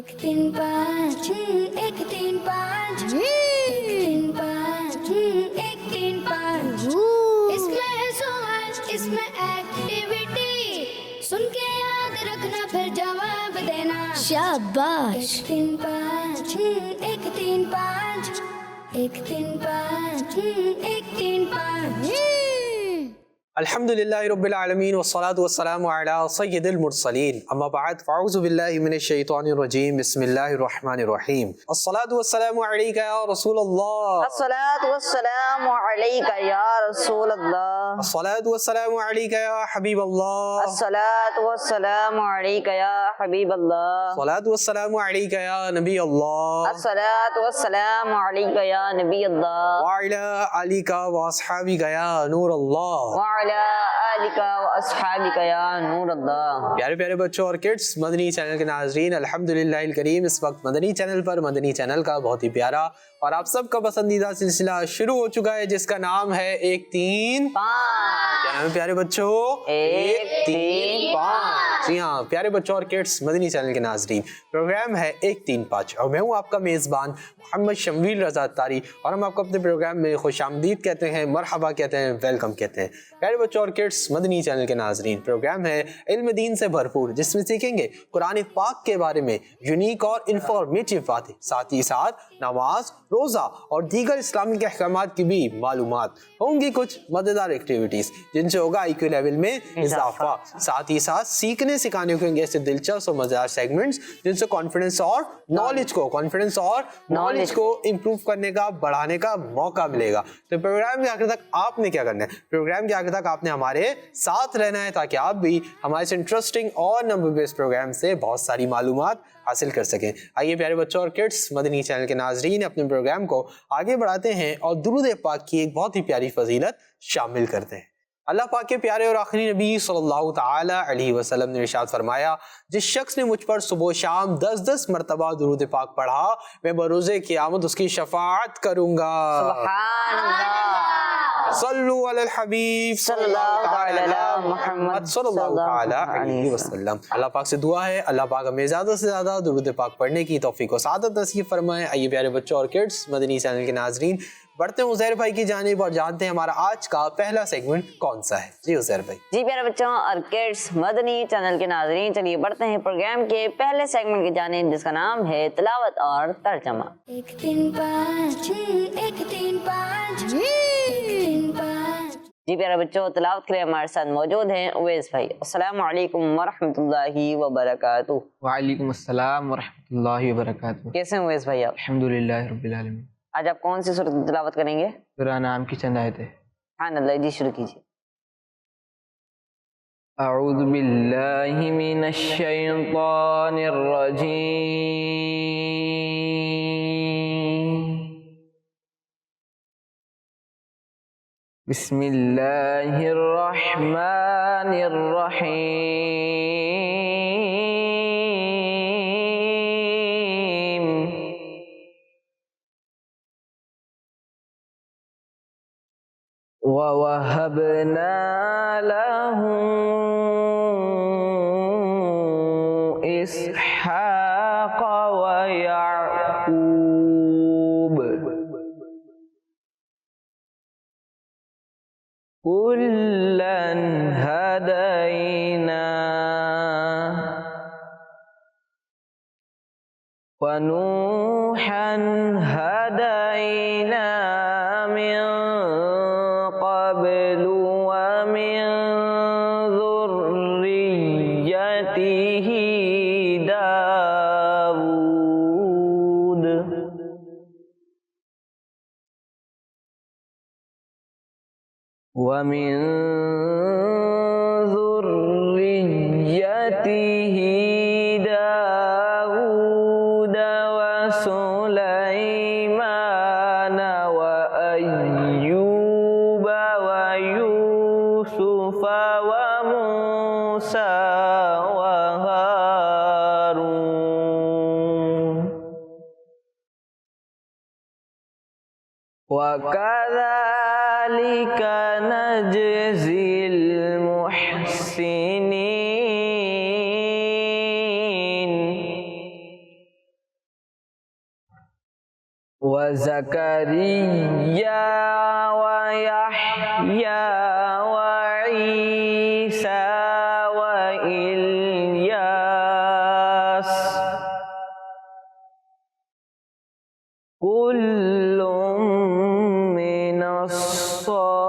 एक तीन पाँच एक तीन पाँच एक तीन पाँच इसमें है सवाल इसमें एक्टिविटी सुन के याद रखना फिर जवाब देना शाबाश एक तीन पाँच एक तीन पाँच एक तीन पाँच एक तीन पाँच अल्हम्दुलिल्लाहि रब्बिल आलमीन वस्सलातु वस्सलामु अला सय्यिदिल मुरसलीन अम्मा बाद फ़अऊज़ु बिल्लाहि मिनश शैतानिर रजीम बिस्मिल्लाहिर रहमानिर रहीम अस्सलातु वस्सलामु अलैका या रसूलल्लाह अस्सलातु वस्सलामु अलैका या रसूलल्लाह अस्सलातु वस्सलामु अलैका या हबीबल्लाह अस्सलातु वस्सलामु अलैका या हबीबल्लाह अस्सलातु वस्सलामु अलैका या नबी अल्लाह अस्सलातु वस्सलामु अलैका या नबी अल्लाह व अला आलिका व अस्हाबिका या नूर अल्लाह व अला आलिका व अस्हाबिका या नूर अल्लाह। प्यारे प्यारे बच्चों और किड्स, मदनी चैनल के नाज़रीन, अल्हम्दुलिल्लाहिल करीम इस वक्त मदनी चैनल पर मदनी चैनल का बहुत ही प्यारा और आप सबका पसंदीदा सिलसिला शुरू हो चुका है जिसका नाम है एक तीन पाँच। क्या नाम है प्यारे बच्चों? एक तीन पाँच। जी हाँ प्यारे बच्चों और किड्स, मदनी चैनल के नाज़रीन, प्रोग्राम है एक तीन पाँच और मैं हूँ आपका मेज़बान मोहम्मद शम्वील रज़ा तारी और हम आपको अपने प्रोग्राम में खुशामदीद कहते हैं, मरहबा कहते हैं, वेलकम कहते हैं। प्यारे बच्चों और किड्स, मदनी चैनल के नाज़रीन, प्रोग्राम है इल्म दीन से भरपूर जिसमें सीखेंगे कुरान पाक के बारे में यूनिक और इंफॉर्मेटिव बातें, साथ ही साथ नमाज, रोज़ा और दीगर इस्लामिक अहकामात की भी मालूमात होंगी, कुछ मज़ेदार एक्टिविटीज़ जिनसे होगा IQ लेवल में इजाफा, साथ ही साथ सीखने सिखाने को होंगे ऐसे दिलचस्प और मज़ेदार सेगमेंट्स जिनसे कॉन्फिडेंस और नॉलेज को इम्प्रूव करने का, बढ़ाने का मौका मिलेगा। तो प्रोग्राम के आखिर तक आपने क्या करना है? प्रोग्राम के आखिर तक आपने हमारे साथ रहना है ताकि आप भी हमारे से इंटरेस्टिंग और नंबर बेस्ड प्रोग्राम से बहुत सारी मालूमात हासिल कर सकें। आइए प्यारे बच्चों और किड्स, मदनी चैनल के नाजरीन, अपने प्रोग्राम को आगे बढ़ाते हैं और दुरूद पाक की एक बहुत ही प्यारी फजीलत शामिल करते हैं। अल्लाह पाक के प्यारे और आखिरी नबी सल्लल्लाहु ताला अलैहि वसल्लम ने इरशाद फरमाया, जिस शख्स ने मुझ पर सुबह शाम 10-10 मरतबा दुरूद पाक पढ़ा, मैं बरोज़े क़यामत उसकी शफाअत करूंगा। सुभान अल्लाह। सल्लु अलल हबीब सल्लल्लाहु ताला मुहम्मद सल्लल्लाहु ताला अलैहि वसल्लम। अल्लाह पाक से दुआ है अल्लाह पाक हमें ज़्यादा से ज़्यादा दुरूद पाक पढ़ने की तौफीक और सादत नसीब फरमाए। आइए प्यारे बच्चों और किड्स, मदनी चैनल के नाजरीन, बढ़ते हैं उज़ैर भाई की जानिब और जानते हैं हमारा आज का पहला सेगमेंट कौन सा है। जी उज़ैर भाई। जी प्यारे बच्चों और किड्स, मदनी चैनल के नाज़रीन, चलिए बढ़ते हैं प्रोग्राम के पहले सेगमेंट की जानिब जिसका नाम है तिलावत और तर्जमा। एक तीन पाँच एक तीन पाँच एक तीन पाँच। जी प्यारे बच्चों, तिलावत के लिए हमारे साथ मौजूद हैं उवैस भाई। अस्सलामु अलैकुम वरहमतुल्लाहि वबरकातुहू। वालेकुम अस्सलाम वरहमतुल्लाहि वबरकातुहू। कैसे हैं उवैस भाई आप? अल्हम्दुलिल्लाहि रब्बिल आलमीन। आज आप कौन सी सूरत तिलावत करेंगे? सूरह नाम की चंद आयतें। हाँ अल्लाह जी, शुरू कीजिए। अऊज़ु बिल्लाहि मिनश शैतानिर रजीम। बिस्मिल्लाहिर रहमानिर रहीम। ववहबना लहू इसहाक़ व याक़ूब कुल्लन हदैना व नूहन हदैना मिन क़ब्लु व मिन ज़ुर्रिय्यतिही दाऊद व मिन ज़ुर्रिय्यतिही दाऊद व सुलैमान व अय्यूब व यूसुफ व मूसा व हारून व कज़ालिका नजज़िल मुहसिनीन। وزكريا ويحيى وعيسى وإلياس كل من الصالحين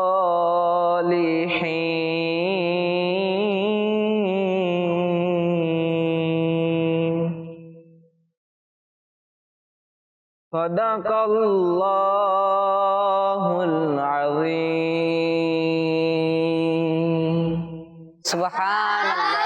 صدق اللہ العظیم۔ سبحان اللہ،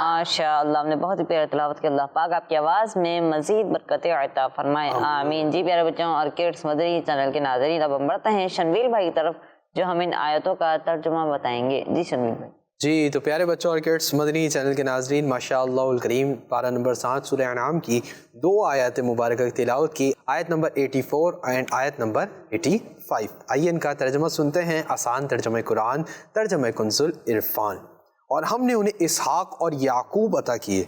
ماشاء اللہ، ہم نے بہت ہی پیاری تلاوت کی۔ اللہ پاک آپ کی آواز میں مزید برکتیں عطا فرمائے، آمین۔ جی پیارے بچوں اور کڈس مدنی چینل کے ناظرین، اب ہم بڑھتے ہیں شنویل بھائی کی طرف جو ہمیں ان آیتوں کا ترجمہ بتائیں گے۔ جی شنویل بھائی۔ جی تو پیارے بچوں اور کڈس مدنی چینل کے ناظرین، ماشاء اللہ الکریم، پارہ نمبر 7 سورہ انعام کی 2 آیات مبارکہ کی تلاوت کی، آیت نمبر 84 اینڈ آیت نمبر 85۔ آئیے ان کا ترجمہ سنتے ہیں، آسان ترجمہ قرآن، ترجمہ کنز العرفان۔ اور ہم نے انہیں اسحاق اور یعقوب عطا کیے،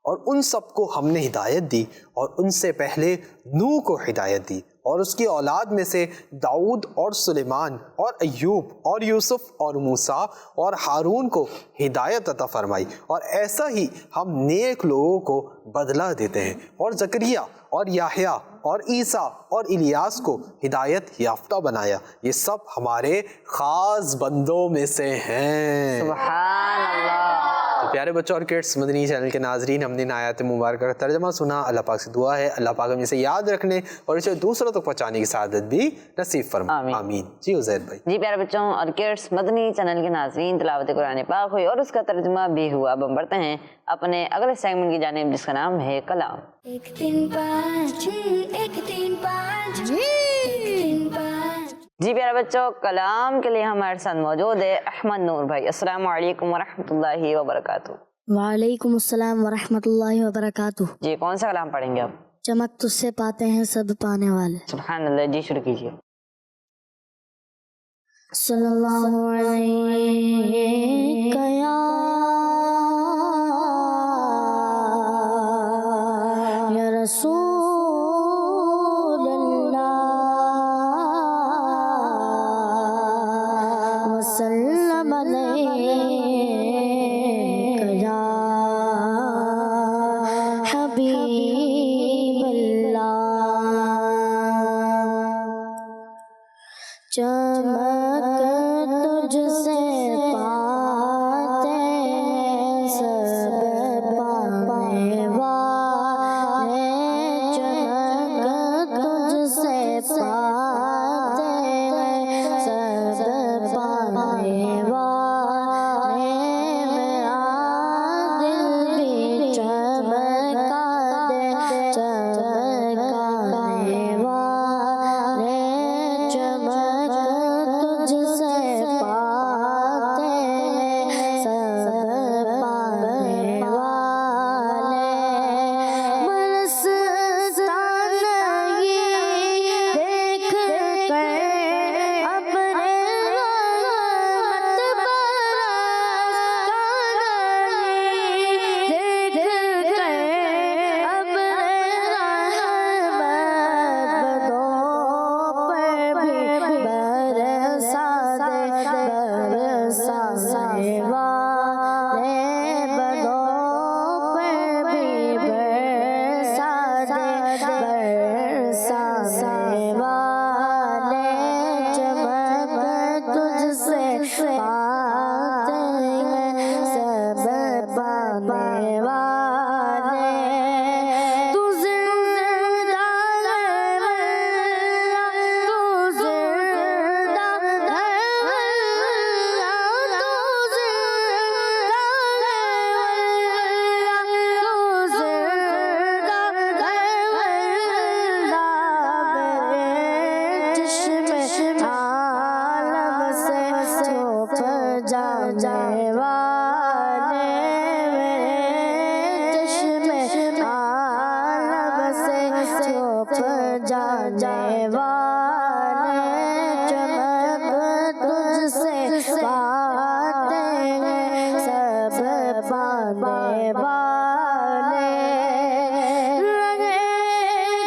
اور ان سب کو ہم نے ہدایت دی، اور ان سے پہلے نوح کو ہدایت دی، اور اس کی اولاد میں سے داؤد اور سلیمان اور ایوب اور یوسف اور موسیٰ اور ہارون کو ہدایت عطا فرمائی، اور ایسا ہی ہم نیک لوگوں کو بدلہ دیتے ہیں، اور زکریا اور یحییٰ اور عیسیٰ اور الیاس کو ہدایت یافتہ بنایا، یہ سب ہمارے خاص بندوں میں سے ہیں۔ سبحان اللہ۔ تو پیارے بچوں اور کڈس مدنی چینل کے ناظرین، ہم نے ان آیات مبارکہ کا ترجمہ سنا۔ اللہ پاک سے دعا ہے اللہ پاک ہمیں اسے یاد رکھنے اور اسے دوسروں تک پہنچانے کی سعادت بھی نصیب فرمائے، آمین۔ جی عزیر بھائی۔ جی پیارے بچوں اور کڈس مدنی چینل کے ناظرین، تلاوت قرآن پاک ہوئی اور اس کا ترجمہ بھی ہوا۔ اب ہم بڑھتے ہیں اپنے اگلے سیگمنٹ کی جانب جس کا نام ہے کلام۔ 1 3 5 1 3 5 1 3 5۔ جی پیارے بچوں، کلام کے لیے ہمارے ساتھ موجود ہے احمد نور بھائی۔ السلام علیکم ورحمۃ اللہ وبرکاتہ۔ وعلیکم السلام ورحمۃ اللہ وبرکاتہ۔ جی کون سا کلام پڑھیں گے آپ؟ چمک تجھ سے پاتے ہیں سب پانے والے۔ سبحان اللہ، جی شروع کیجیے۔ صلی اللہ علیہ یا رسول اللہ وسلم علیک یا حبیب اللہ۔ چمک تجھ سے پاتے سب پانے والے، چمک تجھ سے پاتے سب پانے والے، میرا دل بھی چمکا دے چمکانے والے، چمک تجھ سے پاتے سب پانے والے، برستا نہیں دیکھ کر اپنے رحمت برستا نہیں دیکھ کر اپنے رحمت بدوں پر بھی برسا دے، برسانے والے بدوں پر بھی برسا دے، برسانے والے، چمک تجھ سے پاتے سب پانے والے، تو زندہ ہے اللہ، تو زندہ ہے اللہ، تو زندہ ہے اللہ، تو زندہ ہے اللہ، میرے چشم عالم سے چھپ جانے والے، میرے چشم عالم سے چھپ جانے والے، چمک تجھ سے پاتے سب پانے والے، رہے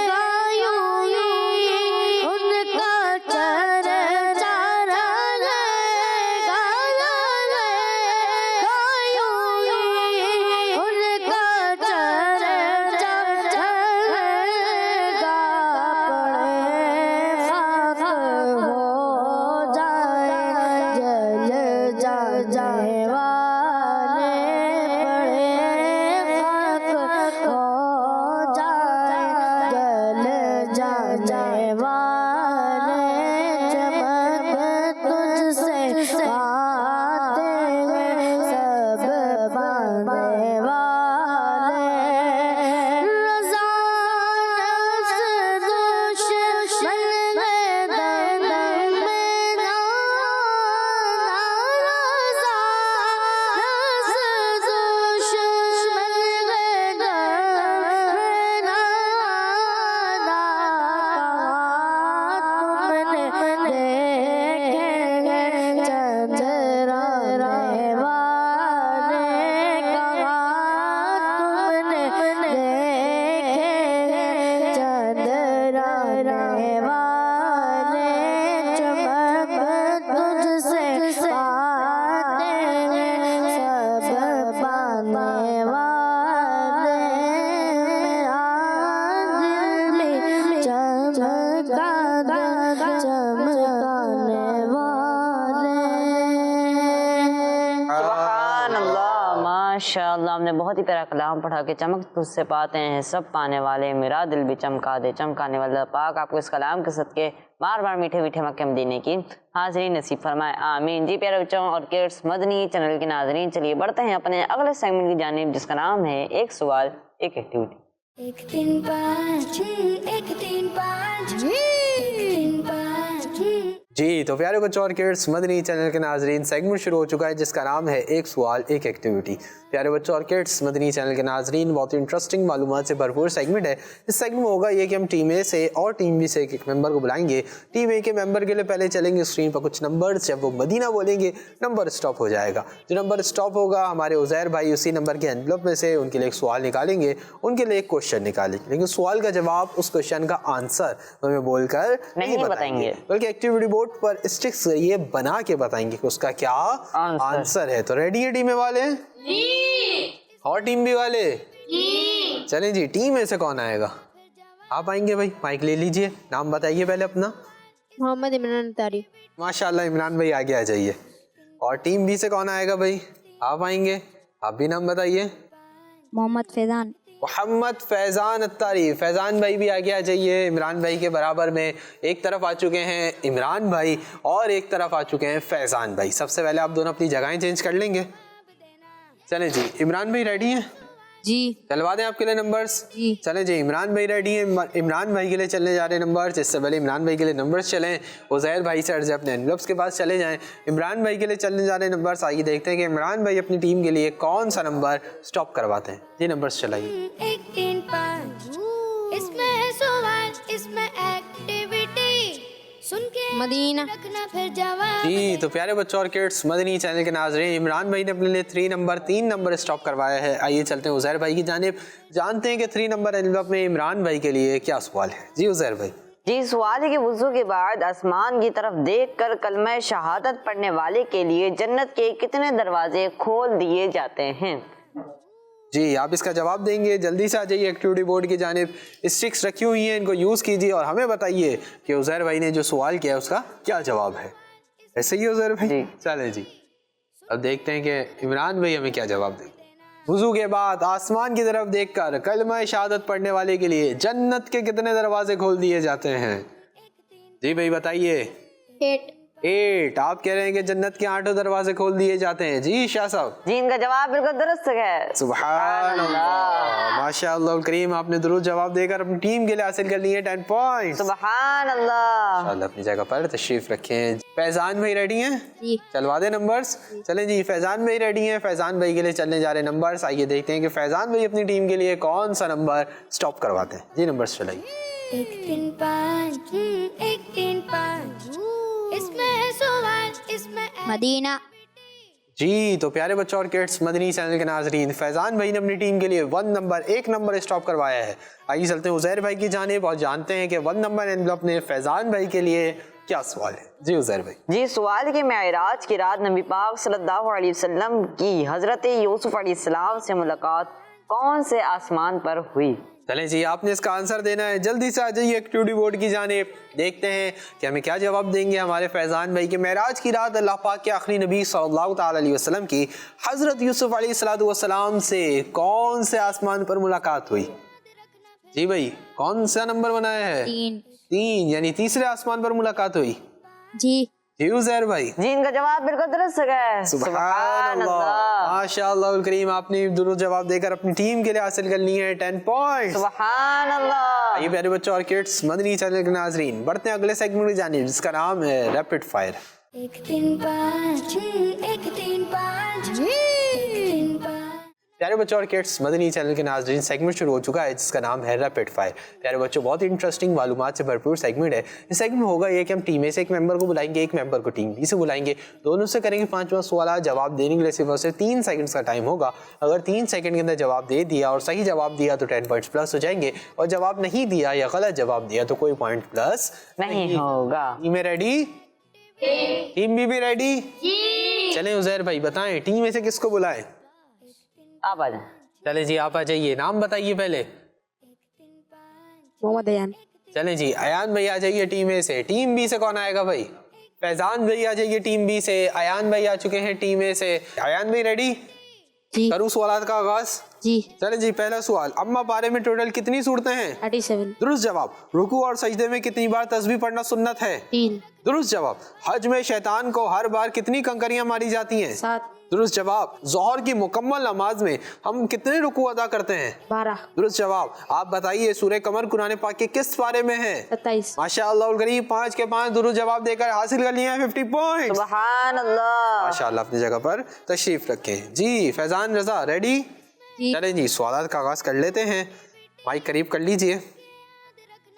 گا یوں ہی माशाअल्लाह, हमने बहुत ही प्यारा कलाम पढ़ा कि चमक तुझसे पाते हैं सब पाने वाले, मेरा दिल भी चमका दे चमकाने वाला। पाक आपको इस कलाम के सदके बार बार मीठे मीठे मक्के मदीने की हाजिरी नसीब फरमाए, आमीन। जी प्यारे बच्चों और किड्स मदनी चैनल के नाज़रीन, चलिए बढ़ते हैं अपने अगले सेगमेंट की जानिब, जिसका नाम है एक सवाल एक एक्टिविटी। 1 3 5 1 3 5 1 3 5। जी तो प्यारे बच्चों और किड्स मदनी चैनल के नाजरीन, सेगमेंट शुरू हो चुका है जिसका नाम है एक सवाल एक एक्टिविटी। प्यारे बच्चों और किड्स मदनी चैनल के नाजरीन, बहुत ही इंटरेस्टिंग मालूमात से भरपूर सेगमेंट है। इस सेगमेंट में होगा ये कि हम टीम ए से और टीम बी से एक मेंबर को बुलाएंगे। टीम ए के मेंबर के लिए पहले चलेंगे स्क्रीन पर कुछ नंबर, जब वो मदीना बोलेंगे नंबर स्टॉप हो जाएगा। जो नंबर स्टॉप होगा हमारे उज़ैर भाई उसी नंबर के एनवलप में से उनके लिए एक सवाल निकालेंगे, उनके लिए एक क्वेश्चन निकालेंगे, लेकिन सवाल का जवाब उस क्वेश्चन का आंसर हमें बोलकर नहीं बताएंगे, बल्कि एक्टिविटी बोर्ड पर स्टिक्स ये बना के बताएंगे कि उसका क्या आंसर है। तो रेडी है टीम ए वाले? और टीम बी वाले? चलें जी, टीम ए से कौन आएगा? आप आएंगे भाई, माइक ले लीजिए, नाम बताइए पहले अपना। मोहम्मद इमरान अतारी। माशाल्लाह, इमरान भाई आगे आ जाइए। और टीम बी से कौन आएगा भाई? आप आएंगे, आप भी नाम बताइए। मोहम्मद फैजान। मोहम्मद फैजान अत्तारी। फैजान भाई भी आगे आ जाइए। इमरान भाई के बराबर में एक तरफ आ चुके हैं इमरान भाई और एक तरफ आ चुके हैं फैजान भाई। सबसे पहले आप दोनों अपनी जगहें चेंज कर लेंगे। चलें जी, इमरान भाई रेडी हैं? जी। चलवा दें आपके लिए नंबर्स? जी। चलें जी, इमरान भाई रेडी हैं। इमरान भाई के लिए चलने जा रहे हैं नंबर्स। इससे पहले इमरान भाई के लिए नंबर्स चलें, उज़ैर भाई से अर्ज़ अपने एनवलप्स के पास चले जाएं। इमरान भाई के लिए चलने जा रहे हैं नंबर्स। आइए देखते हैं कि इमरान भाई अपनी टीम के लिए कौन सा नंबर स्टॉप करवाते हैं। जी नंबर्स चलाइए। 1 3 5 इसमें है सवाल, इसमें एक्टिविटी, सुन के मदीना। रखना फिर जवाब। जी तो प्यारे बच्चों और किड्स मदनी चैनल के नाज़रीन, इमरान भाई ने अपने लिए 3 नंबर स्टॉप करवाया है। आइए चलते हैं उज़ैर भाई की जानिब, जानते हैं कि 3 नंबर एनवलप में इमरान भाई के लिए क्या सवाल है। जी उज़ैर भाई। जी, सवाल है कि वुज़ू के बाद आसमान की तरफ देखकर कलमा शहादत पढ़ने वाले के लिए जन्नत के कितने दरवाजे खोल दिए जाते हैं? जी आप इसका जवाब देंगे, जल्दी से आ जाइए एक्टिविटी बोर्ड की जानिब। स्टिक्स रखी हुई हैं, इनको यूज़ कीजिए और हमें बताइए कि उज़ैर भाई ने जो सवाल किया है उसका क्या जवाब है। ऐसे ही उज़ैर भाई? चले जी, अब देखते हैं कि इमरान भाई हमें क्या जवाब देंगे। वुज़ू के बाद आसमान की तरफ देखकर कलमा शहादत पढ़ने वाले के लिए जन्नत के कितने दरवाजे खोल दिए जाते हैं? जी भाई बताइए। 8। आप कह रहे हैं कि जन्नत के 8 दरवाजे खोल दिए जाते हैं। जी शाह साहब। जी, इनका जवाब बिल्कुल दुरुस्त है। सुभान अल्लाह, माशाअल्लाह करीम, आपने दुरुस्त जवाब देकर अपनी टीम के लिए हासिल कर लिए 10 पॉइंट्स। सुभान अल्लाह। माशाअल्लाह, अपनी जगह पर तशरीफ रखें। फैजान भाई रेडी हैं? जी। चलवा दे नंबर्स। चलें जी, फैजान भाई रेडी हैं। फैजान भाई के लिए चलने जा रहे नंबर्स। आइए देखते हैं कि फैजान भाई अपनी टीम के लिए कौन सा नंबर स्टॉप करवाते हैं। जी नंबर्स चलाइए। 1 3 5 1 3 5 इसमें है सवाल, इसमें मदीना। जी तो प्यारे बच्चों और किड्स मदनी चैनल के नाजरीन, फैजान भाई ने अपनी टीम के लिए 1 नंबर स्टॉप करवाया है। आइए चलते हैं उज़ैर भाई की जानिब और जानते हैं कि 1 नंबर एनवलप ने फैजान भाई के लिए क्या सवाल है। जी उज़ैर भाई। जी, सवाल है कि मेराज की रात नबी पाक सल्लल्लाहु अलैहि वसल्लम की हजरत यूसुफ अलैहिस्सलाम से मुलाकात कौन से आसमान पर हुई? चलें जी, आपने इसका आंसर देना है। जल्दी से आ जाइए एक्टिविटी बोर्ड की जानिब, देखते हैं कि हमें क्या जवाब देंगे हमारे फैजान भाई के। मेराज की रात अल्लाह पाक के आखिरी नबी सल्लल्लाहु ताला अलैहि वसल्लम की हज़रत यूसुफ अलैहिस्सलाम से कौन से आसमान पर मुलाकात हुई? जी भाई, कौन सा नंबर बनाया है? 3, यानी तीसरे आसमान पर मुलाकात हुई। जी। जी उज़ैर भाई। जी, इनका जवाब बिल्कुल दुरुस्त है। सुभान अल्लाह, माशाअल्लाह करीम, आपने दुरुस्त जवाब देकर अपनी टीम के लिए हासिल कर लिए हैं 10 पॉइंट्स। सुभान अल्लाह। ये प्यारे बच्चों और किड्स मदनी चैनल के नाजरीन, बढ़ते हैं अगले सेगमेंट में जानिए जिसका नाम है रैपिड फायर। 1 3 5 1 3 5 1 3 5। प्यारे बच्चों और किड्स मदनी चैनल के नाजरीन, सेगमेंट शुरू हो चुका है जिसका नाम है रैपिड फायर। प्यारे बच्चों, बहुत ही इंटरेस्टिंग मालूमात से भरपूर सेगमेंट है। इस सेगमेंट में होगा ये कि हम टीम ए से एक मेंबर को बुलाएंगे, एक मेंबर को टीम बी से बुलाएंगे, दोनों से करेंगे 5 सवाल। जवाब देने के लिए सिर्फ और सिर्फ 3 सेकंड्स का टाइम होगा। अगर 3 सेकंड के अंदर जवाब दे दिया और सही जवाब दिया तो 10 पॉइंट्स प्लस हो जाएंगे, और जवाब नहीं दिया या गलत जवाब दिया तो कोई पॉइंट प्लस नहीं होगा। टीम ए रेडी? टीम बी भी रेडी? चलें उज़ैर भाई बताएं, टीम ए से किसको बुलाएं? आप आ जाए। चले जी, आप आ जाइए, नाम बताइए पहले। मोहम्मद अयान। चलें जी, अयान भाई आ जाइए टीम ए से। टीम बी से कौन आएगा भाई? फैजान भाई आ जाइए टीम बी से। अयान भाई आ चुके हैं टीम ए से। अयान भाई रेडी? जी करूँ सवालात का आगाज? जी चले जी, पहला सवाल, अम्मा पारे में टोटल कितनी सूरतें हैं? 37 दुरुस्त जवाब। रुकू और सजदे में कितनी बार तस्बीह पढ़ना सुन्नत है? 3 दुरुस्त जवाब। हज में शैतान को हर बार कितनी कंकरियां मारी जाती हैं? 7 दुरुस्त जवाब। जोहर की मुकम्मल नमाज में हम कितने रुकू अदा करते हैं? 12 दुरुस्त जवाब। आप बताइए सूरह कमर कुरान पाक के किस पारे में है? 27 माशाअल्लाह करीब 5 के 5 दुरुस्त जवाब देकर हासिल कर लिए हैं 50 पॉइंट। सुभान अल्लाह। माशाअल्लाह, अपनी जगह पर तशरीफ रखें जी। फैजान रजा रेडी? जी चलें जी, सवालात का आगाज कर लेते हैं। माइक करीब कर लीजिए।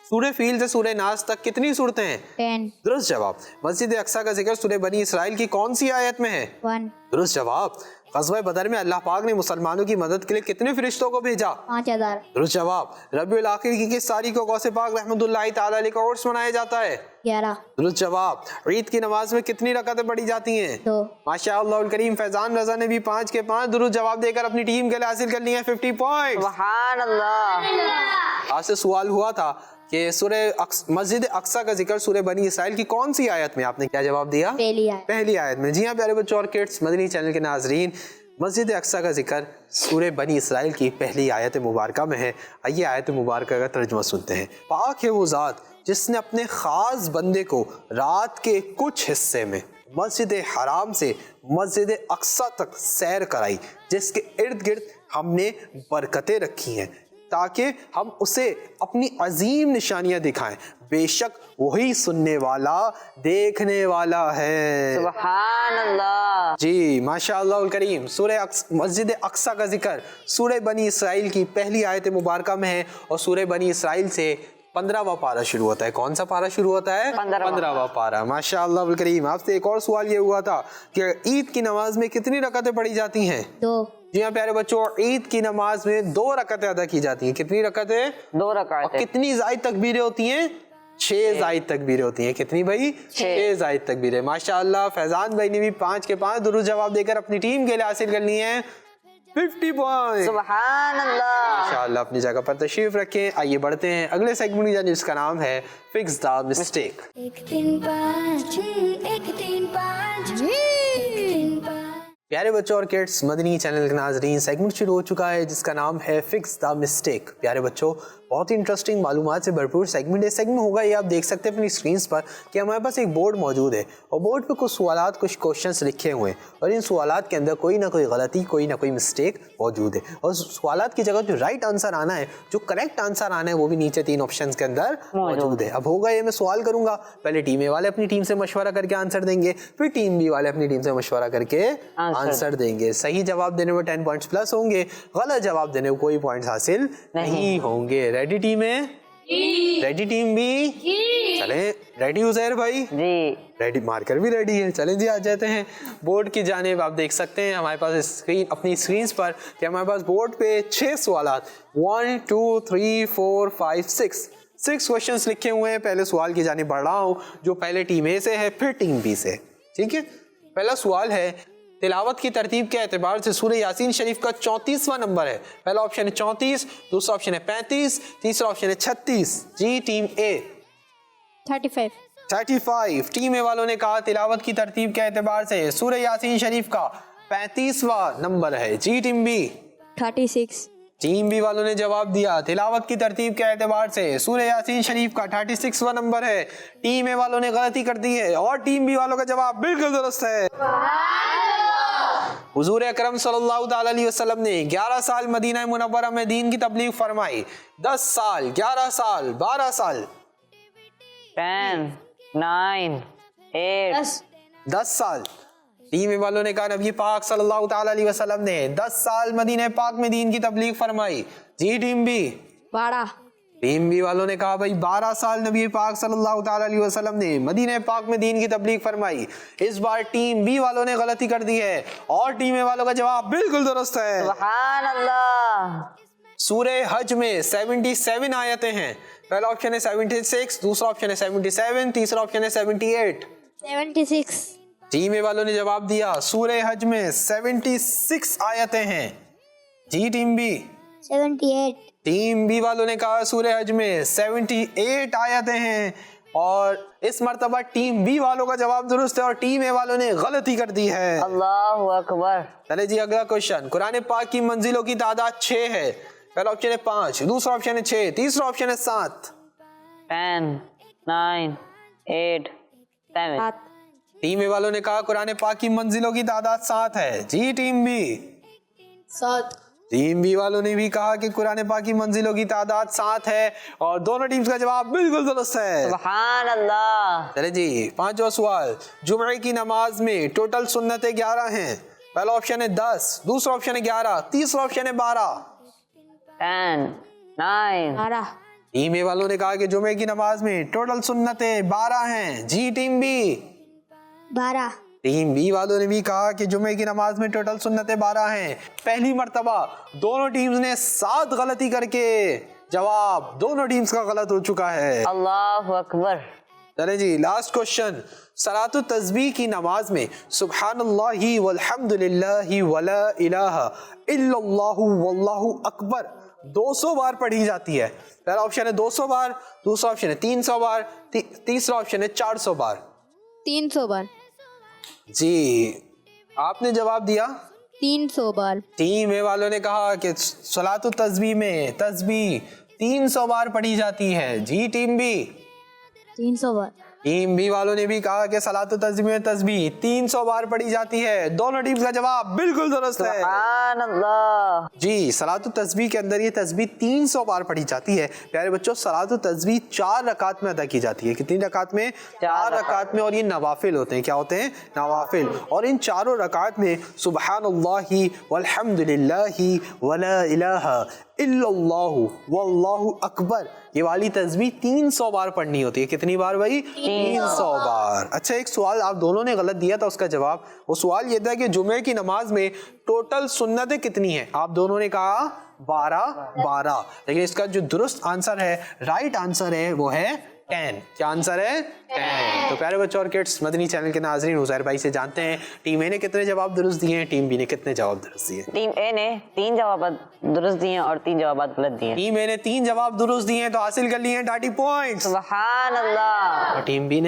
सूरह फील से सूरह नास तक कितनी सूरतें हैं? 10 दुरुस्त जवाब। मस्जिद अक्सा का जिक्र सूरह बनी इसराइल की कौन सी आयत में है? 1 दुरुस्त जवाब। ग़ज़वा बदर में अल्लाह पाक ने मुसलमानों की मदद के लिए कितने फरिश्तों को भेजा? 5000 दुरुस्त जवाब। रबीउल आखिर की किस तारीख को गौसे पाक रहमतुल्लाहि तआला अलैह का उर्स मनाया जाता है? 11 दुरुस्त जवाब। ईद की नमाज में कितनी रकातें पढ़ी जाती हैं? 2 माशाअल्लाह करीम। फैजान रजा ने भी 5 के 5 दुरुस्त जवाब देकर अपनी टीम के लिए हासिल कर लिए हैं 50 पॉइंट। सुभान अल्लाह। आपसे सवाल हुआ था कि मस्जिद अक्सा का जिक्र सूरह बनी इसराइल की कौन सी आयत में? आपने क्या जवाब दिया? पहली आयत पहली आयत में। जी हाँ प्यारे बच्चों और किड्स, मदनी चैनल के नाजरीन, मस्जिद अक्सा का जिक्र सूरह बनी इसराइल की पहली आयत मुबारका में है। आइए आयत मुबारका का तर्जुमा सुनते हैं। पाक है वो ज़ात जिसने अपने ख़ास बंदे को रात के कुछ हिस्से में मस्जिद हराम से मस्जिद अक्सा तक सैर कराई, जिसके इर्द गिर्द हमने बरकतें रखी हैं ताकि हम उसे अपनी अजीम निशानियां दिखाएं। बेशक वही सुनने वाला देखने वाला है। सुभान अल्लाह। जी माशाअल्लाह करीम। सूरह मस्जिद अक्सा का जिक्र सूरह बनी इसराइल की पहली आयत मुबारका में है और सूरह बनी इसराइल से 15वां पारा शुरू होता है। कौन सा पारा शुरू होता है? 15वां पारा। माशाअल्लाह करीम। आपसे एक और सवाल ये हुआ था कि ईद की नमाज में कितनी रकातें पढ़ी जाती हैं? 2 जी हाँ प्यारे बच्चों, ईद की नमाज में 2 रकातें अदा की जाती हैं। कितनी रकातें? 2 और रकातें। कितनी जायद तकबीरें होती हैं? 6 जायद तकबीरें होती हैं। कितनी भाई? 6 जायद तकबीरें। माशाअल्लाह फैजान भाई ने भी 5 के 5 दुरुस्त जवाब देकर अपनी टीम के लिए हासिल कर लिए हैं 50 पॉइंट। सुभान अल्लाह। माशाअल्लाह, अपनी जगह पर तशरीफ रखें। आइए बढ़ते हैं अगले सेगमेंट की, जिसका नाम है फिक्स द मिस्टेक। 1 3 5 1 3 5 1 3 5। प्यारे बच्चों और किड्स, मदनी चैनल के नाजरीन, सेगमेंट शुरू हो चुका है जिसका नाम है फिक्स द मिस्टेक। प्यारे बच्चों, बहुत ही इंटरेस्टिंग मालूमात से भरपूर सेगमेंट है। सेगमेंट होगा ये, आप देख सकते हैं अपनी स्क्रीन पर कि हमारे पास एक बोर्ड मौजूद है और बोर्ड पे कुछ सवालात, कुछ क्वेश्चंस लिखे हुए हैं और इन सवालात के अंदर कोई ना कोई गलती, कोई ना कोई मिस्टेक मौजूद है और सवालात की जगह जो राइट आंसर आना है, जो करेक्ट आंसर आना है, वो भी नीचे 3 ऑप्शन के अंदर मौजूद है। अब होगा ये, मैं सवाल करूंगा, पहले टीम ए वाले अपनी टीम से मशवरा करके आंसर देंगे, फिर टीम बी वाले अपनी टीम से मशवरा करके आंसर देंगे। सही जवाब देने में 10 पॉइंट्स प्लस होंगे, गलत जवाब देने में कोई पॉइंट्स हासिल नहीं होंगे। रेडी टीम है? Ready team B? चलें, रेडी उजैर भाई? जी रेडी, मार्कर भी रेडी है। चलें जी, आ जाते हैं बोर्ड की जानिब। आप देख सकते हैं हमारे पास स्क्रीन, अपनी स्क्रीन पर कि हमारे पास बोर्ड पे 6 सवालात 1 2 3 4 5 6 क्वेश्चंस लिखे हुए हैं। पहले सवाल की जानिब बढ़ रहा हूँ, जो पहले टीम ए से है फिर टीम बी से। ठीक है, पहला सवाल है, तिलावत की तरतीब के एतबार से सूरह यासीन शरीफ का 34वां नंबर है। पहला ऑप्शन है 34, दूसरा ऑप्शन है 35, तीसरा ऑप्शन है 36। जी टीम ए? 35 35। टीम ए वालों ने कहा तिलावत की तरतीब के एतबार से सूरह यासीन शरीफ का 35वां नंबर है। जी टीम बी? 36 टीम बी वालों ने जवाब दिया तिलावत की तरतीब के एतबार से सूरह यासीन शरीफ का 36वां नंबर है। टीम ए वालों ने गलती कर दी है और टीम बी वालों का जवाब बिल्कुल दुरुस्त है। हुजूर अकरम सल्लल्लाहु अलैहि वसल्लम ने 11 साल मदीना मुनव्वरा में दीन की तबलीग फरमाई। 10 साल, 11 साल, 12 साल? 10 9 8 10 साल। टीम वालों ने कहा नबी पाक सल्लल्लाहु अलैहि वसल्लम ने 10 साल मदीना पाक में दीन की तबलीग फरमाई। जी टीम बी? 12 टीम बी वालों ने कहा भाई 12 साल नबी पाक सल्लल्लाहु अलैहि वसल्लम ने मदीना पाक में दीन की तबलीग फरमाई। इस बार टीम बी वालों ने गलती कर दी है और टीम ए वालों का जवाब बिल्कुल दुरुस्त है। सुभान अल्लाह। सूरह हज में 77 आयतें हैं। पहला ऑप्शन है 76, दूसरा ऑप्शन है 77, तीसरा ऑप्शन है 78। 76 टीम ए वालों ने जवाब दिया सूरह हज में 76 आयतें हैं। जी टीम बी? 78 टीम बी वालों ने कहा सूरह हज में 78 आयतें हैं اور اس مرتبہ ٹیم بی والوں کا جواب درست ہے اور ٹیم اے والوں نے غلطی کر دی ہے. اللہ اکبر. چلے جی اگلا کوشچن. قرآن پاک کی منزلوں کی تعداد 6 ہے. پہلا آپشن ہے 5, دوسرا آپشن ہے 6, تیسرا آپشن ہے 7. 10 9 8 7. 7. ٹیم اے والوں نے کہا قرآن پاک کی منزلوں کی تعداد 7 ہے. جی ٹیم بی. 7. ٹیم بی والوں نے بھی کہا کہ قرآن پاک کی منزلوں کی تعداد 7 ہے اور دونوں ٹیمز کا جواب بالکل درست ہے. سبحان اللہ. چلے جی پانچواں سوال. جمعے کی نماز میں ٹوٹل سنتیں 11 ہیں. پہلا آپشن ہے 10, دوسرا آپشن ہے 11, تیسرا آپشن ہے 12. 10 9 12. ٹیم اے والوں نے کہا کہ جمعے کی نماز میں ٹوٹل سنتیں 12 ہیں. جی ٹیم بی. 12. ٹیم بی والوں نے بھی کہا کہ جمعے کی نماز میں ٹوٹل سنتیں 12 ہیں. پہلی مرتبہ دونوں ٹیمز نے 7 غلطی کر کے جواب دونوں ٹیمز کا غلط ہو چکا ہے. اللہ اکبر. چلیں جی لاسٹ کوشچن. صلاۃ التسبیح کی نماز میں سبحان اللہ والحمد للہ ولا الہ الا اللہ واللہ اکبر 200 بار پڑھی جاتی ہے. پہلا آپشن ہے 200 بار, دوسرا آپشن ہے 300 بار, تیسرا آپشن ہے 400 بار. 300 بار. جی آپ نے جواب دیا 300 بار. ٹیم اے والوں نے کہا کہ صلاۃ التسبیح میں تسبیح 300 بار پڑھی جاتی ہے. جی ٹیم بی. 300 بار. ٹیم بی والوں نے بھی کہا کہ صلاۃ التسبیح میں تسبیح 300 بار پڑھی جاتی ہے. دونوں ٹیمز کا جواب بالکل درست ہے. سبحان اللہ. جی صلاۃ التسبیح کے اندر یہ تسبیح 300 بار پڑھی جاتی ہے. پیارے بچوں صلاۃ التسبیح 4 رکعت میں ادا کی جاتی ہے. کتنی رکعت میں؟ 4 رکعت میں. اور یہ نوافل ہوتے ہیں. کیا ہوتے ہیں؟ نوافل. اور ان چاروں رکعت میں سبحان اللہ والحمد للہ ولا الہ الا اللہ واللہ اکبر یہ والی تسبیح 300 بار پڑھنی ہوتی ہے. کتنی بار بھائی؟ 300 بار. اچھا ایک سوال آپ دونوں نے غلط دیا تھا, اس کا جواب وہ سوال یہ تھا کہ جمعے کی نماز میں ٹوٹل سنتیں کتنی ہیں. آپ دونوں نے کہا 12. لیکن اس کا جو درست آنسر ہے, رائٹ آنسر ہے, وہ ہے 10. کیا آنسر ہے؟ 10. تو پیارے بچوں اور کڈس مدنی چینل کے ناظرین عزیر بھائی سے جانتے ہیں ٹیم اے نے کتنے جواب درست دیے ہیں, ٹیم بی نے کتنے جواب درست دیے. ٹیم اے نے 3 جوابات درست دیے اور 3 جوابات غلط دیے. ٹیم اے نے 3 جواب درست دیے ہیں تو حاصل کر لیے ہیں 30 پوائنٹس. سبحان اللہ. اور ٹیم بی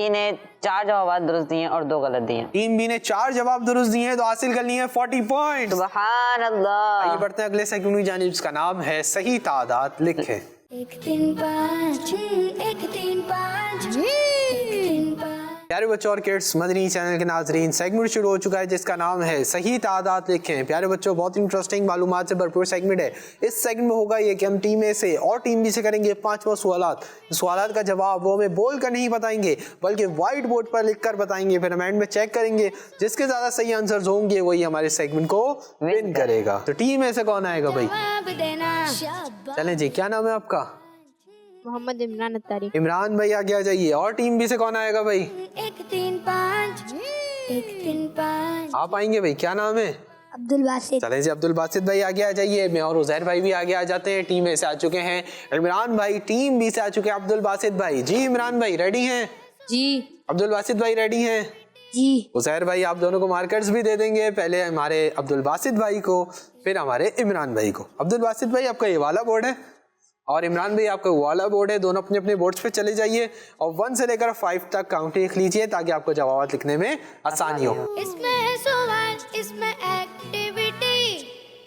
نے 4 جوابات درست دیے اور 2 غلط دیے. ٹیم بی نے 4 جواب درست دیے ہیں تو حاصل کر لیے ہیں 40 پوائنٹس. سبحان اللہ. آئیے بڑھتے ہیں اگلے سیگمنٹ کی جانب, جس کا نام ہے صحیح تعداد لکھیں. 1 3 5 1 3 5 1 3 5. پیارے بچوں اور کڈس مدنی چینل کے ناظرین سیگمنٹ شروع ہو چکا ہے جس کا نام ہے صحیح تعداد لکھیں. پیارے بچوں بہت انٹرسٹنگ معلومات سے بھرپور سیگمنٹ ہے. اس سیگمنٹ میں ہوگا یہ کہ ہم ٹیم اے سے اور ٹیم بی سے کریں گے 5 سوالات کا جواب وہ ہمیں بول کر نہیں بتائیں گے بلکہ وائٹ بورڈ پر لکھ کر بتائیں گے. پھر ہم اینڈ میں چیک کریں گے جس کے زیادہ صحیح آنسرز ہوں گے وہی ہمارے سیگمنٹ کو ون کرے گا. تو ٹیم اے سے کون آئے گا بھائی؟ جواب دینا. شاباش. چلیں جی کیا نام ہے آپ کا؟ محمد عمران اتاری. عمران بھائی آگے آ جائیے. اور ٹیم بی سے کون آئے گا بھائی؟ 1 3 5 1 3 5. آپ آئیں گے بھائی. کیا نام ہے؟ عبد الباسط. چلیں جی عبد الباسط بھائی آگے آ جائیے. میں اور عزیر بھائی بھی آگے آ جاتے ہیں. ٹیم اے سے آ چکے ہیں عمران بھائی, ٹیم بی سے آ چکے ہیں عبد الباسط بھائی. جی عمران بھائی ریڈی ہیں؟ جی. عبد الباسط بھائی ریڈی ہیں؟ جی. عزیر بھائی آپ دونوں کو مارکرز بھی دے دیں گے, پہلے ہمارے عبد الباسط بھائی کو پھر ہمارے عمران بھائی کو. عبد الباسط بھائی آپ کا یہ والا بورڈ ہے اور عمران بھائی آپ کا والا بورڈ ہے. دونوں اپنے اپنے بورڈز پہ چلے جائیے اور 1 سے لے کر 5 تک کاؤنٹ لکھ لیجئے تاکہ آپ کو جوابات لکھنے میں آسانی ہو. اس میں ہے سوال, اس میں ایکٹیویٹی.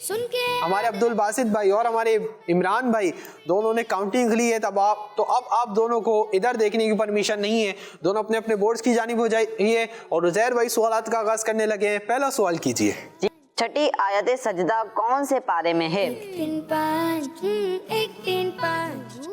سن کے ہمارے عبد الباسط بھائی اور ہمارے عمران بھائی دونوں نے کاؤنٹنگ لی ہے. اب آپ دونوں کو ادھر دیکھنے کی پرمیشن نہیں ہے. دونوں اپنے اپنے بورڈز کی جانب ہو جائیے اور عزیر بھائی سوالات کا آغاز کرنے لگے ہیں. پہلا سوال کیجئے. چھٹی آیت سجدہ کون سے پارے میں ہے؟ 3 5 1 3 5.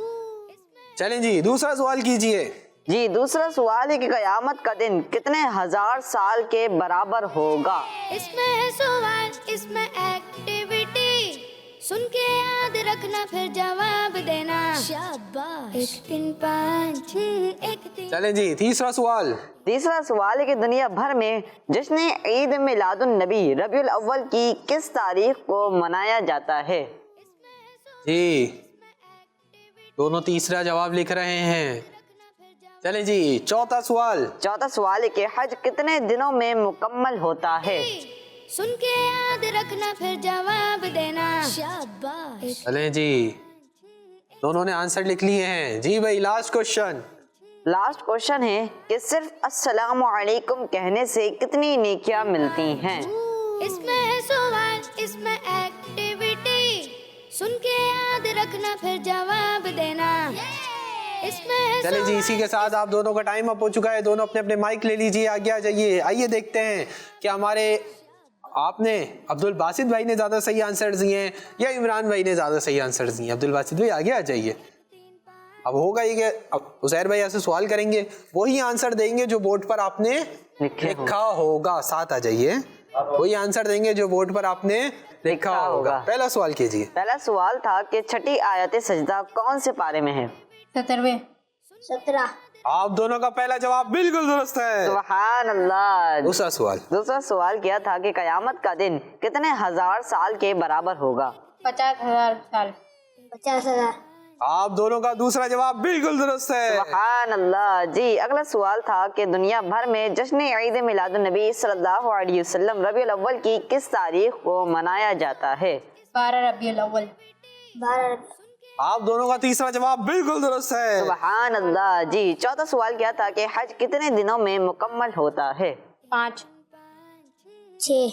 چلیں جی دوسرا سوال کیجئے. جی دوسرا سوال ہے کہ قیامت کا دن کتنے ہزار سال کے برابر ہوگا؟ اس میں ہے سوال, اس میں ایکٹیویٹی. سن کے یاد رکھنا پھر جواب دینا. شاباش. 1 3 5 1 3. چلیں جی تیسرا سوال. تیسرا سوال ہے کہ دنیا بھر میں جشن عید میلاد النبی ربیع الاول کی کس تاریخ کو منایا جاتا ہے؟ جی دونوں تیسرا جواب لکھ رہے ہیں. چلیں جی چوتھا سوال. چوتھا سوال ہے کہ حج کتنے دنوں میں مکمل ہوتا ہے؟ سن کے یاد رکھنا پھر جواب دینا. شاباش. چلیں جی دونوں نے آنسر لکھ لیے ہیں. جی بھائی لاسٹ کوشچن. لاسٹ کوشچن ہے کہ صرف السلام علیکم کہنے سے کتنی نیکیاں ملتی ہیں؟ اس میں ہے سوال، اس میں ایکٹیویٹی، سن کے یاد رکھنا پھر جواب دینا، اس میں ہے چلے جی اسی کے ساتھ آپ دونوں کا ٹائم اپ ہو چکا ہے. دونوں اپنے اپنے مائک لے لیجیے، آگے آ جائیے. آئیے دیکھتے ہیں کہ ہمارے آپ نے عبد الباسط بھائی نے زیادہ صحیح آنسر دیے ہیں یا عمران بھائی نے زیادہ صحیح آنسر دیے ہیں. عبد الباسط بھائی آگے آ جائیے. اب ہوگا یہ کہ عزیر بھائی ایسے سوال کریں گے، وہی آنسر دیں گے جو بورڈ پر آپ نے لکھا ہوگا. ساتھ آ جائیے. وہی آنسر دیں گے جو بورڈ پر آپ نے لکھا ہوگا. پہلا سوال کیجیے. پہلا سوال تھا کہ چھٹی آیت سجدہ کون سے پارے میں ہے؟ 17 17 آپ دونوں کا پہلا جواب بالکل درست ہے. سبحان اللہ. دوسرا سوال. دوسرا سوال کیا تھا کہ قیامت کا دن کتنے ہزار سال کے برابر ہوگا؟ 50,000 سال 50,000 آپ دونوں کا دوسرا جواب بالکل درست ہے. سبحان اللہ. جی اگلا سوال تھا کہ دنیا بھر میں جشن عید میلاد النبی صلی اللہ علیہ وسلم ربیع الاول کی کس تاریخ کو منایا جاتا ہے؟ 12 ربیع الاول 12 آپ دونوں کا تیسرا جواب بالکل درست ہے. سبحان اللہ. جی چوتھا سوال کیا تھا کہ حج کتنے دنوں میں مکمل ہوتا ہے؟ 5 6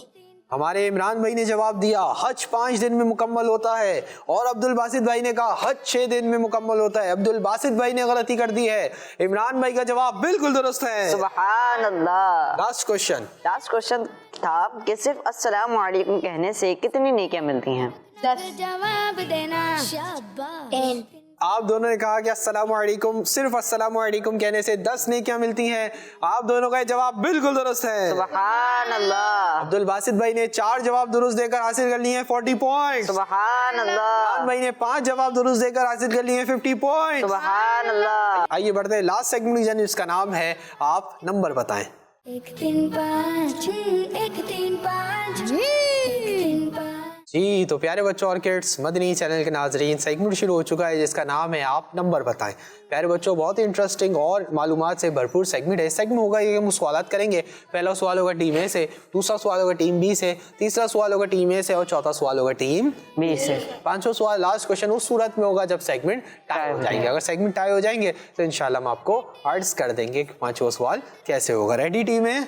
ہمارے عمران بھائی نے جواب دیا حج 5 دن میں مکمل ہوتا ہے، اور عبد الباسط بھائی نے کہا حج 6 دن میں مکمل ہوتا ہے. عبد الباسط بھائی نے غلطی کر دی ہے. عمران بھائی کا جواب بالکل درست ہے. سبحان اللہ. Last question. لاسٹ کوشچن تھا کہ صرف السلام علیکم کہنے سے کتنی نیکیاں ملتی ہیں؟ 10 جواب دینا. شاباش. 10 آپ دونوں نے کہا کہ السلام علیکم، صرف السلام علیکم کہنے سے 10 نیکیاں ملتی ہیں. آپ دونوں کا یہ جواب بالکل درست ہے. سبحان اللہ. عبد الباسط بھائی نے 4 جواب درست دے کر حاصل کر لیے ہیں 40 پوائنٹ. سبحان اللہ. عمران بھائی نے 5 جواب درست دے کر حاصل کر لیے ہیں 50 پوائنٹ. سبحان اللہ. آئیے بڑھتے ہیں لاسٹ سیگمنٹ جن اس کا نام ہے آپ نمبر بتائیں. 1 3 5 1 3 5 1 3 5. جی تو پیارے بچوں اور کڈس مدنی چینل کے ناظرین، سیگمنٹ شروع ہو چکا ہے جس کا نام ہے آپ نمبر بتائیں. پیارے بچوں بہت ہی انٹرسٹنگ اور معلومات سے بھرپور سیگمنٹ ہے. سیگمنٹ ہوگا یہ ہم سوالات کریں گے. پہلا سوال ہوگا ٹیم اے سے، دوسرا سوال ہوگا ٹیم بی سے، تیسرا سوال ہوگا ٹیم اے سے، اور چوتھا سوال ہوگا ٹیم بی سے. پانچواں سوال لاسٹ کوشچن اس صورت میں ہوگا جب سیگمنٹ ٹائی ہو جائیں گے. اگر سیگمنٹ ٹائی ہو جائیں گے تو انشاءاللہ ہم آپ کو عرض کر دیں گے کہ پانچواں سوال کیسے ہوگا. ریڈی ٹیم ہے؟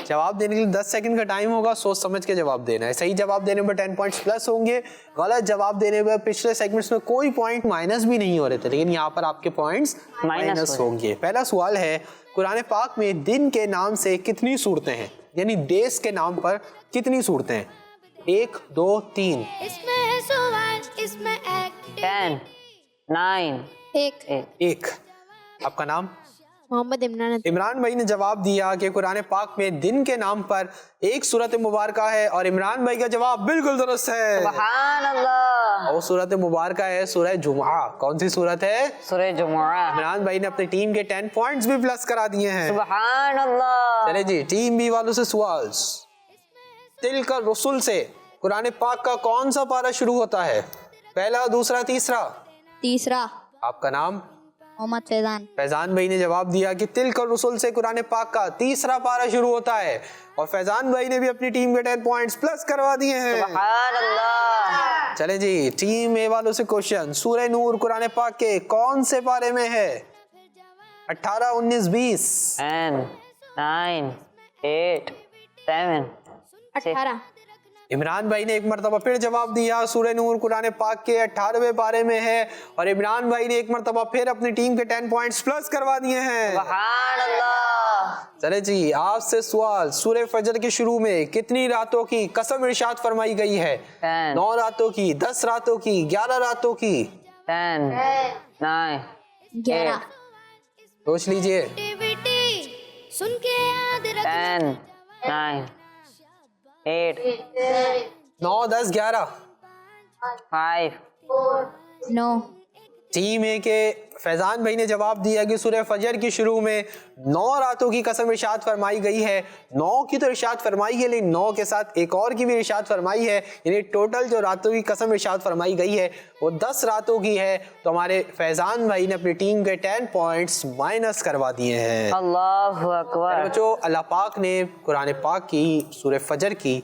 جواب دینے کے لیے 10 سیکنڈ کا ٹائم ہوگا. سوچ سمجھ کے جواب دینا ہے. صحیح جواب دینے پر 10 پوائنٹس پلس ہوں گے. غلط جواب دینے پر پچھلے سیگمنٹس میں کوئی پوائنٹ مائنس بھی نہیں ہو رہے تھے، لیکن یہاں پر آپ کے پوائنٹس مائنس ہوں گے. پہلا سوال ہے قرآن پاک میں دن کے نام سے کتنی صورتیں ہیں؟ یعنی ڈیز کے نام پر کتنی صورتیں ہیں؟ 1 2 3. اس میں ہے سوال، اس میں 10 9 1 آپ کا نام؟ محمد عمران. عمران بھائی نے جواب دیا کہ قرآن پاک میں دن کے نام پر ایک سورت مبارکہ ہے، اور عمران بھائی کا جواب بالکل درست ہے. سبحان اللہ. اور سورت مبارکہ ہے سورہ جمعہ. کون سی سورت ہے؟ سورہ جمعہ. عمران بھائی نے اپنی ٹیم کے 10 پوائنٹس بھی پلس کرا دیے ہیں. سبحان اللہ. چلے جی ٹیم بی والوں سے سوال. تلک الرسل سے قرآن پاک کا کون سا پارہ شروع ہوتا ہے؟ پہلا، دوسرا، تیسرا؟ تیسرا. آپ کا نام؟ محمد فیضان. فیضان بھائی نے جواب دیا کہ تلک الرسل سے قرآن پاک کا تیسرا پارہ شروع ہوتا ہے، اور فیضان بھائی نے بھی اپنی ٹیم کے 10 پوائنٹس پلس کروا دیے ہیں. سبحان اللہ. چلے جی ٹیم اے والوں سے کوشچن. سورہ نور قرآن پاک کے کون سے پارے میں ہے؟ 18 19 20؟ 10 9 8 7 18. عمران بھائی نے ایک مرتبہ پھر جواب دیا سورہ نور قرآن پاک کے 18ویں پارے میں ہے، اور عمران بھائی نے ایک مرتبہ پھر اپنی ٹیم کے 10 پوائنٹس پلس کروا دیے ہیں. سبحان اللہ. چلے جی آپ سے سوال. سورہ فجر کے شروع میں کتنی راتوں کی قسم ارشاد فرمائی گئی ہے؟ 9 راتوں کی، 10 راتوں کی، 11 راتوں کی؟ 10 9 11. سوچ لیجئے. ایکٹیویٹی، سن کے یاد رکھنا. 10 9 8 9 10 11. 5 9. ٹیم اے کے فیضان بھائی نے جواب دیا کہ سورہ فجر کی شروع میں 9 راتوں کی قسم ارشاد فرمائی گئی ہے. 9 کی تو ارشاد فرمائی ہے، لیکن 9 کے ساتھ ایک اور کی بھی ارشاد فرمائی ہے، یعنی ٹوٹل جو راتوں کی قسم ارشاد فرمائی گئی ہے وہ 10 راتوں کی ہے. تو ہمارے فیضان بھائی نے اپنی ٹیم کے 10 پوائنٹس مائنس کروا دیے ہیں. اللہ اکبر. بچوں اللہ پاک نے قرآن پاک کی سورہ فجر کی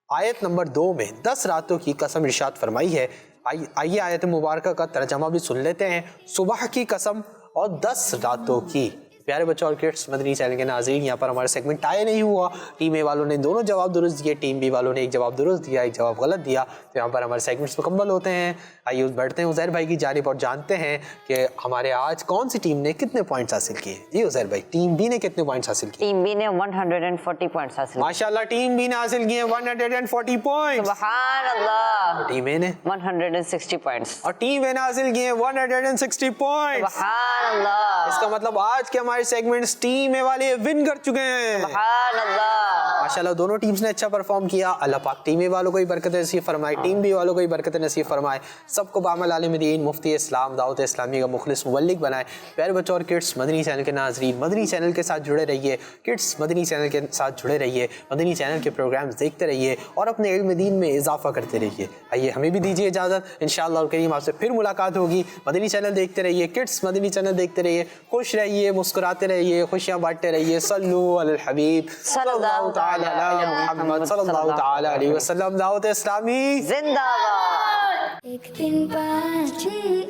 آیت نمبر 2 میں 10 راتوں کی قسم ارشاد فرمائی ہے. آئیے آیت مبارکہ کا ترجمہ بھی سن لیتے ہیں. صبح کی قسم और 10 रातों की। प्यारे बच्चों और किड्स मदनी चैनल के नाज़रीन, यहाँ पर हमारा सेगमेंट टाई नहीं हुआ। टीम ए वालों ने दोनों जवाब दुरुस्त दिए, टीम बी वालों ने एक जवाब दुरुस्त दिया, एक जवाब गलत दिया। तो यहाँ पर हमारे सेगमेंट्स मुकम्मल होते हैं। आइए बढ़ते हैं उज़ैर भाई की जानिब और जानते हैं कि हमारे आज कौन सी टीम ने कितने पॉइंट्स हासिल किए। जी उज़ैर भाई, टीम बी ने कितने पॉइंट्स हासिल किए? टीम बी ने 140 पॉइंट्स हासिल किए। माशाल्लाह, टीम बी ने हासिल किए 140 पॉइंट्स। सुभान अल्लाह। टीम ए ने 160 पॉइंट्स। और टीम ए ने हासिल किए 160 पॉइंट्स। सुभान अल्लाह। इसका मतलब आज के हमारे सेगमेंट्स टीम ए वाले विन कर चुके हैं। सुभान अल्लाह। माशाल्लाह, दोनों टीम्स ने अच्छा परफॉर्म किया। अल्लाह पाक टीम ए वालों को भी बरकत नसीब फरमाए, टीम बी वालों को भी बरकत नसीब फरमाए। सबको बामल आलिम दीन, मुफ्ती इस्लाम, दावत इस्लामी का मुखलिस मुबल्लिग बनाए। प्यारे बच्चों और किड्स मदनी चैनल के नाज़रीन, मदनी चैनल के साथ जुड़े रहिए। किड्स मदनी चैनल के साथ जुड़े रहिए, मदनी चैनल के प्रोग्राम्स देखते रहिए और अपने इल्म दीन में इजाफा करते रहिए। आइए हमें भी दीजिए इजाज़त। इंशाअल्लाह करीम आपसे फिर मुलाकात होगी। मदनी चैनल देखते रहिए, किड्स मदनी चैनल देखते रहिए। खुश रहिए, मुस्कुराते रहिए, खुशियाँ बांटते रहिए। सल्लु अलल हबीब सल्लल्लाहु तआला अला मुहम्मद सल्लल्लाहु तआला अलैहि वसल्लम। दावत इस्लामी जिंदाबाद। 1 3 5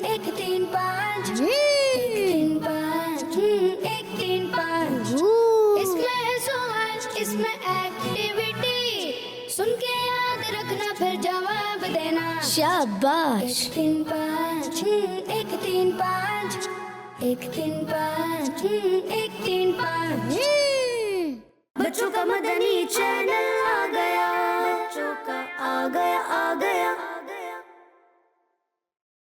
1 3 5 1 3 5 1 3 5। इसमें है सवाल, इसमें एक्टिविटी, सुन के याद रखना फिर जवाब देना। शाबाश। 1 3 5 1 3 5 1 3 5 1 3 5। बच्चों का मदनी चैनल आ गया, बच्चों का आ गया